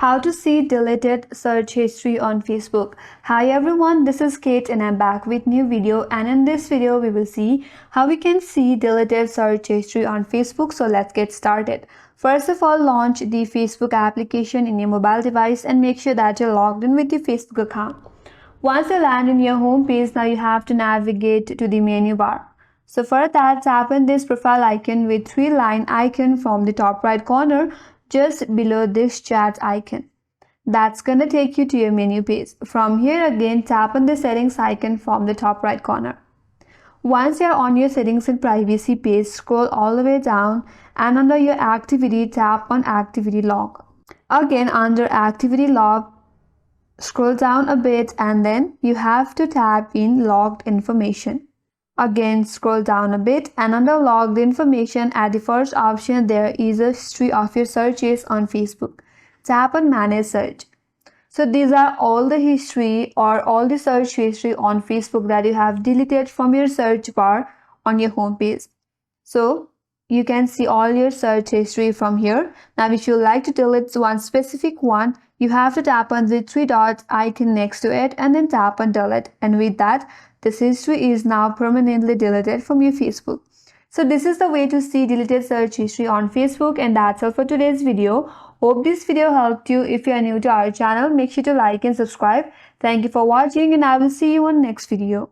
How to see deleted search history on Facebook. Hi everyone, this is Kate and I'm back with new video, and in this video we will see how we can see deleted search history on Facebook. So let's get started. First of all, launch the Facebook application in your mobile device and make sure that you're logged in with your Facebook account. Once you land in your home page, now you have to navigate to the menu bar. So for that, tap on this profile icon with three-line icon from the top right corner just below this chat icon. That's gonna take you to your menu page. From here again, tap on the settings icon from the top right corner. Once you're on your settings and privacy page, scroll all the way down and under your activity, tap on activity log. Again, under activity log, scroll down a bit and then you have to tap in logged information. Again, scroll down a bit and under logged information, at the first option there is a history of your searches on Facebook. Tap on manage search. So these are all the history or all the search history on Facebook that you have deleted from your search bar on your home page. So you can see all your search history from here. Now if you like to delete one specific one, you have to tap on the three dot icon next to it and then tap on delete, and with that this history is now permanently deleted from your Facebook. So this is the way to see deleted search history on Facebook, and that's all for today's video. Hope this video helped you. If you are new to our channel, make sure to like and subscribe. Thank you for watching and I will see you on next video.